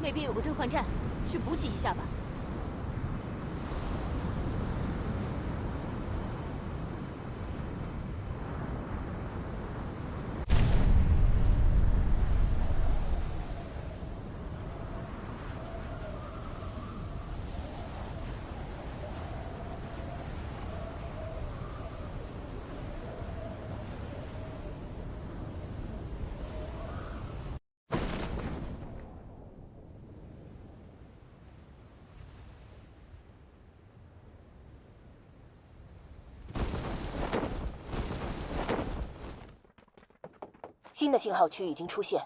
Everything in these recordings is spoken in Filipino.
那边有个兑换站，去补给一下吧。新的信号区已经出现，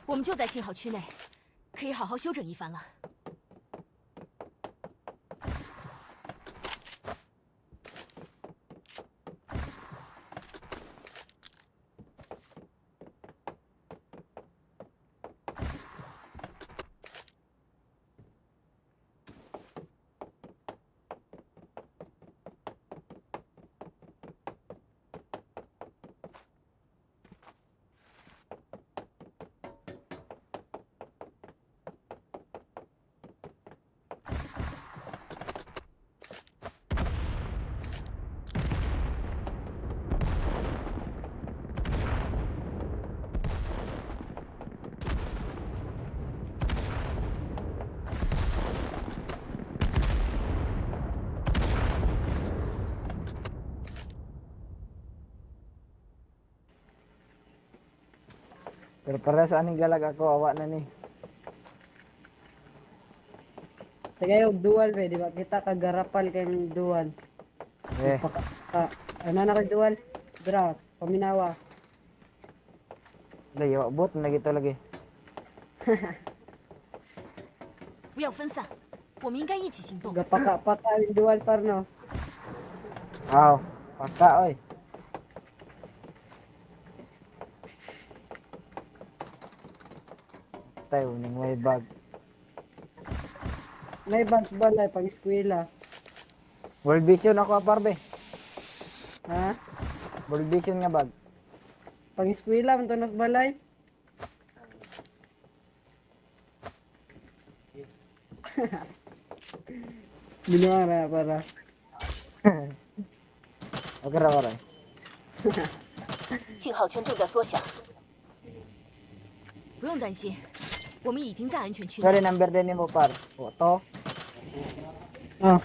我们就在信号区内，可以好好休整一番了。Pero para sa aning galag ako, awa na ni. Sige, yung dual be, di ba? Kita kagarapal kayong dual. Eh, Ano na kay dual? Dra, paminawa. layo, bot na gito lagi. 不要分散，我们应该一起行动。 Gapaka-paka yung dual par no. Aw, paka oy. Tayo ning way bag. May bags balay pang eskwela. World Vision ako parbe. Ha? World Vision nga bag. Pang eskwela man to nas balay. Binuara para. Okay ra ra. 信号圈正在缩小。不用担心，我们已经在安全区 Sorry 内。 number din nimo par. O to. Ah,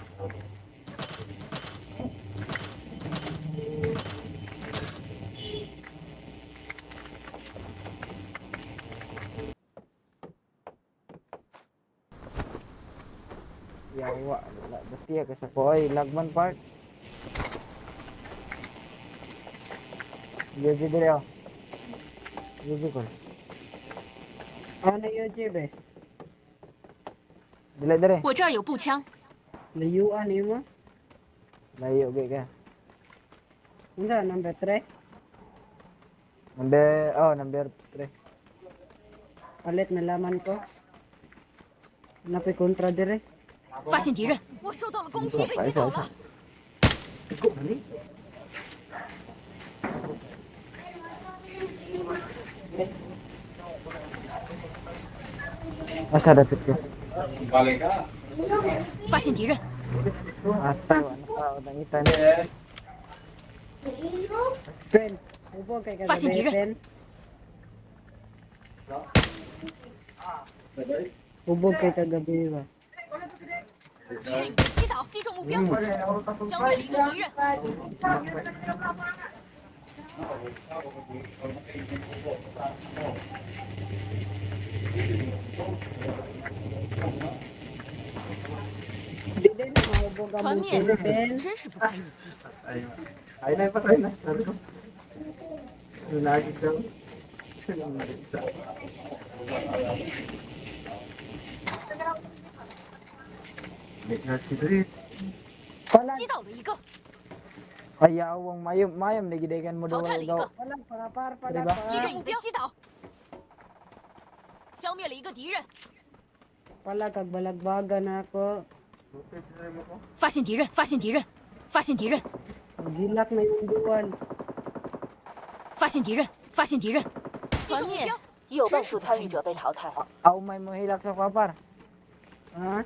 Yawa, wala bati ka sa koy lagman part. Yoji dire oh. Yoji ko. ano yun, be? Dili dire. 我这儿有步枪， Layuan mo? Layo gay ka. Unsa number 3? Number 3. Palit na laman ko. Napi kontra dire. 发现敌人，我受到了攻击，被击倒了。 Asa dapat ko? 发现敌人， Ata ano ka utangitan. Pen, upo kay kagabi, 发现敌人。 Pen. Ubog kay kagabi ba? 敌人已被击倒，击中目标，消灭了一个敌人。 Di din maubog ang 团灭 buti, Pen. 真是不堪一击。 Ay na patay na. Sabi ko. Lagi ka. Si Dre. 击倒了一个， Ayaw ang mayom na gidegan mo 淘汰了一个 daw. ， Palag, pangapar, Diba? palag, 击 palag. 中目标，击倒，消灭了一个敌人。 Palag, kag balagbaga na ako. 发现敌人，发现敌人，发现敌人， Gilak na yung dual. 发现敌人，发现敌人。团灭已有半数参与者被淘汰。 Aw may mohilak sa kwa par. Ha?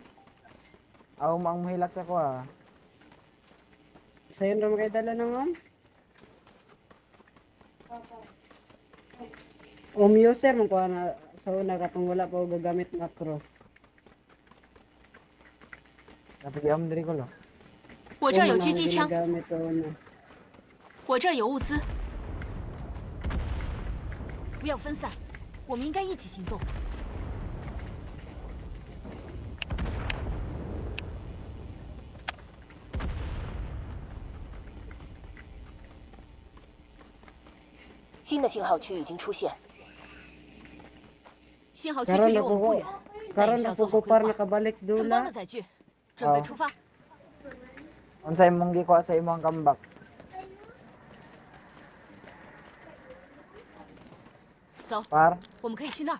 Aw mang mohilak sa kwa. Sa'yo naman kayo dala naman? User mo ko na sa una katong wala pa ako gagamit macro. ，Tapi am diri ko lo. 我这儿有狙击枪， Gagamit ko na. 我这儿有物资。不要分散，我们应该一起行动。新的信号区已经出现，信号区 Karon 距离 na 我们 ko 不 ko. 远，但也 Karon 是 na 要 ko 做好 ko 规 par 划。 nakabalik 很棒的 dula. 载具，准备出发。 Unsay imong gikuha sa imong kambak? 走， Par, 我们可以去那儿。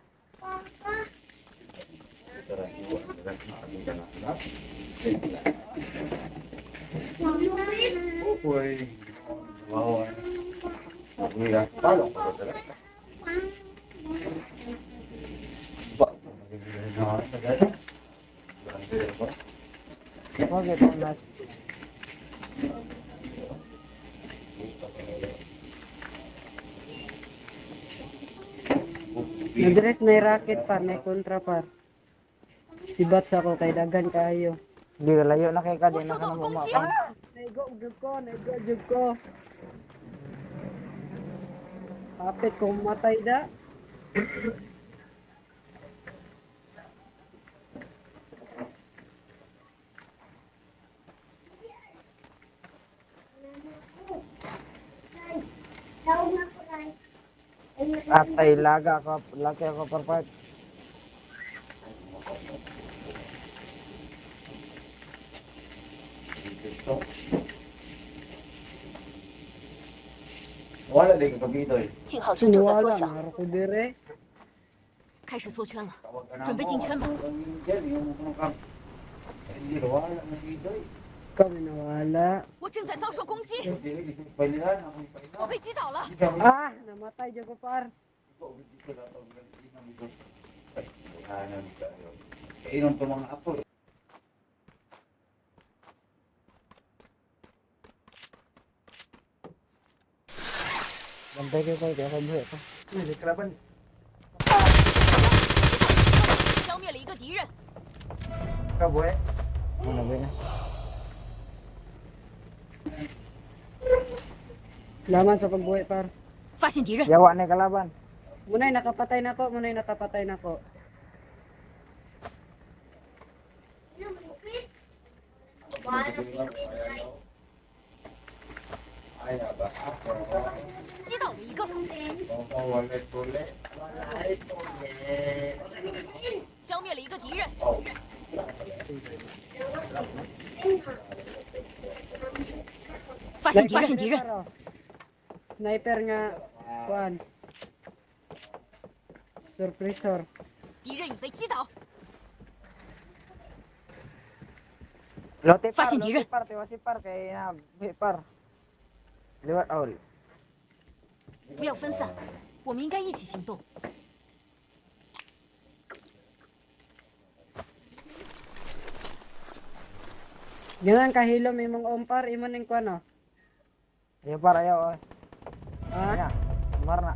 Uy. Wow. Mira, palo pa talaga. Ba, na sa dati. wag itong nas. Nagdirect na racket par, na kontra par. Sibat sa ko kay dagan kayo. Di layo na kay ka 我 di 受 na 到 ka 了攻击， na Naigo jud ko, naigo jud ko. Kapit kong matay da. Atay laga ko, laki ako par part. Wala din ko kabito eh. 信号圈正在缩 Sinuwala, 小。 naro ko dire. 开始缩圈了， Tawag ka na 准备进圈吧。 Hindi wala na dito eh. Kami nawala. 我正在遭受攻击， Palilan ako 我被击倒了。 Ah, namatay jud ko par. Kainom to mga apo. Bantay kayo kay ako buhi ko. Kalaban. 消灭了一个敌人， Kaboy. Ano ba na? Laman sa pagbuhay par. 发现敌人， Yawa na kalaban. Munay nakapatay na ko, munay nakapatay na ko. Ay, aba. 击倒了一个， Wallet wallet. 消灭了一个敌人，发现敌人， Sniper nga, kuan. Surprisor. 敌人已被击倒， Lote par, Fasin tira. lote par, tiwa si par kay na buhi par. Liwat all. 不要分散，我们应该一起行动。 Ganun kahilom imong ompar, imo ning kuan no. Ayaw par, ayaw oy. Ha? Nya, mar na.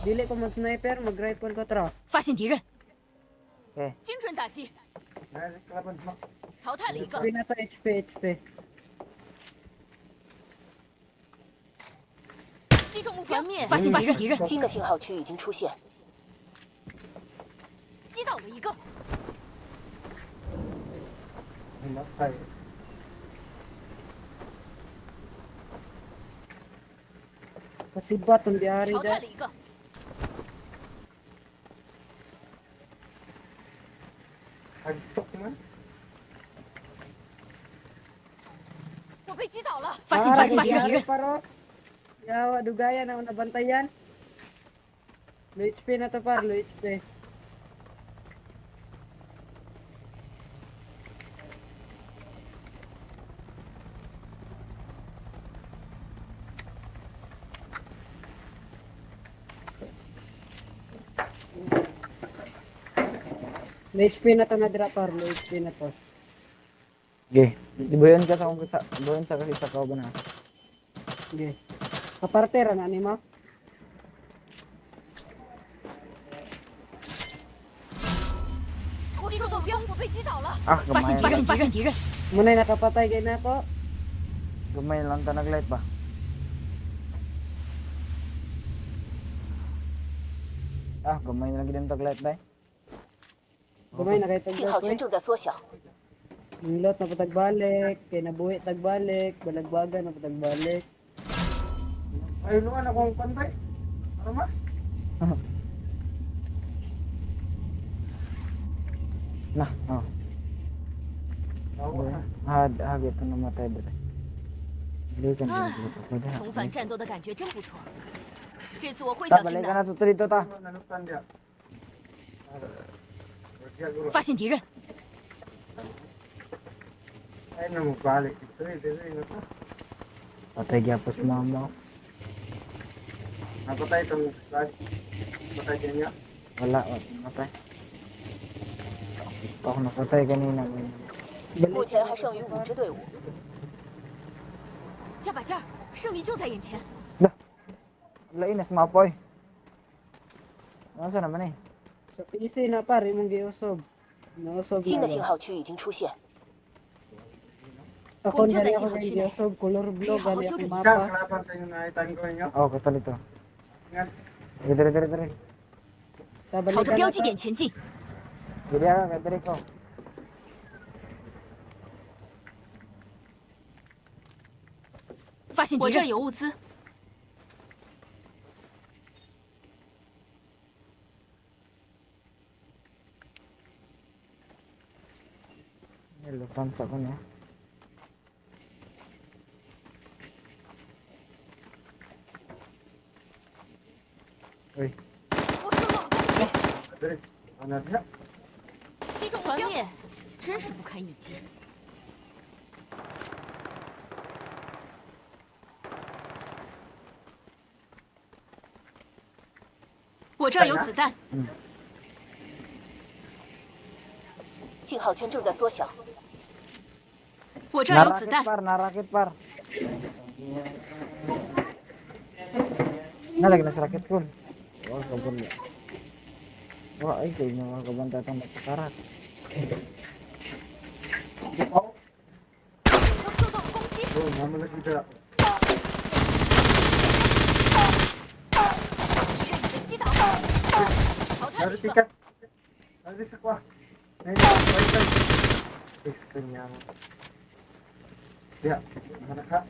Dili ko mag-sniper, mag-rifle ko tro. 发现敌人， Okay. 精准打击， Kalaban mo. 淘汰了一个， HP na to, HP. 击中目标，发现敌人，新的信号区已经出现，击倒了一个， Matay. Kasibat tong diari 淘汰 da. 了一个， Hagtok na. 我被击倒了， Para 发现敌 diari 人， paro. Yawa dugayan na nabantayan. Low HP na to par, low HP. May HP na to na dira par, may HP na to. Okay. Dibayon ka sa kung dibayon sa kasi sa kauban na. Sige. Kapartera na ni mo. 击中目标，我被击倒了。 Ah, 发现 gamay 敌人，发现敌人， Muna'y nakapatay kay na ako. gamay lang ta naglight ba? Ah, gamay lang gid ang taglight ba? Kumay na kay 信号圈 tagdot. 正在缩小， Nilot na patagbalik, kay nabuhi tagbalik, balagbaga na patagbalik. Ayun naman akong pantay. Ano mas? Nah, oh. Tawa na. Gitu namatay dito. Hindi ka na 啊 dito. 重返战斗的感觉真不错，这次我会 Ta, 小心 balik ka 的。 na tuto dito ta. Ano nalutan dia? Siguro. 发现敌人， Ay na mo balik ito eh. Dito na to. Patay gyapos mama. Napatay itong flag. Patay din niya. Wala, matay. Ako napatay kanina. 目前还剩余5支队伍，加把劲儿，胜利就在眼前。 Wala inas mapoy. Nasa naman eh. Sa PC na par, imong giusog. Nausog 新的 na. 信号区已经出现， Ako Kung na dyan ako sa kay Hachine. giusog, color blue, Kaya ako gali shooter. akong Ikaw, mapa. kalaban sa inyo nakita ko ninyo. Oh, katal ito. Ingat. Dire. 朝 Tabalikan 着标 na 记 to. 点前进， Dire ka, dire ko. 发现敌我这儿人，有物资， Nilupan sa ko niya. Uy, 我受到了攻击， Dire. Ano dia? 击中目标，面真是不堪一击。我这儿有子弹，信号圈正在缩小，我这儿有子 narakit 弹， par, narakit par. Nalagay na sa rakit ko. Wala ka ba niya? Wala ay kayo na makakabanta itong nagkakarat. 我受到了攻击， Oh, naman na kita. 敌人已被击倒，淘汰了 Dari 一个。 tikat. Dari sa kwa. Ngayon, balikan. Is kanya mo. Dia, mana ka?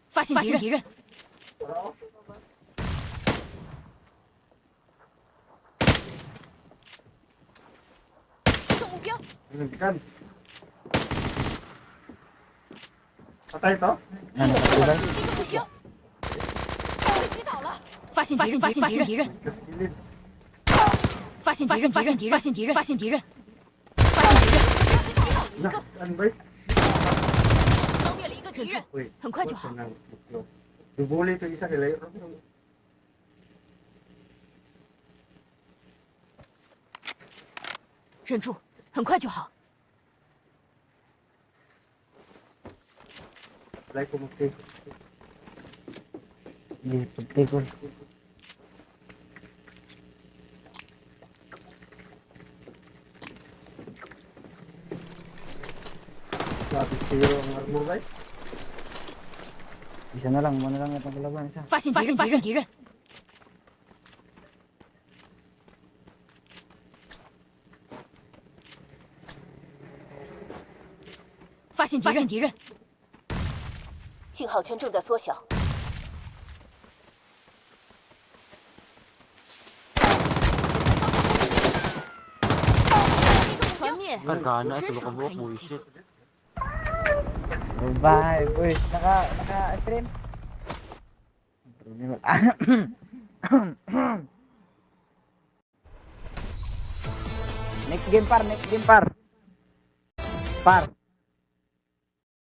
发现敌人， 击中目标， Balikan. Patay to? 新的信号区击中目标，被击倒了。发现敌人，发现敌人， Sa gilid. 发现敌人，发现敌人，发现敌人，发现敌人，击倒了一 Na, 个， ano ba? 消灭了一个敌人， Uy, 很快就好。 Dubuli ito isa nila. 忍住，很快就好。 Like kumukti. Hindi, pagtikol. Sabi siyo ang armor ba? Isa na lang, muna lang itong kalaban. Isa. 发现敌人，发现敌人，发现敌人，信号圈正在缩小，团灭， Gana, 真 tulog 是 ka 不 buhok 堪 mo, 一击。 shit. Bye. Uy, naka-stream? Next game par, next game par. Par.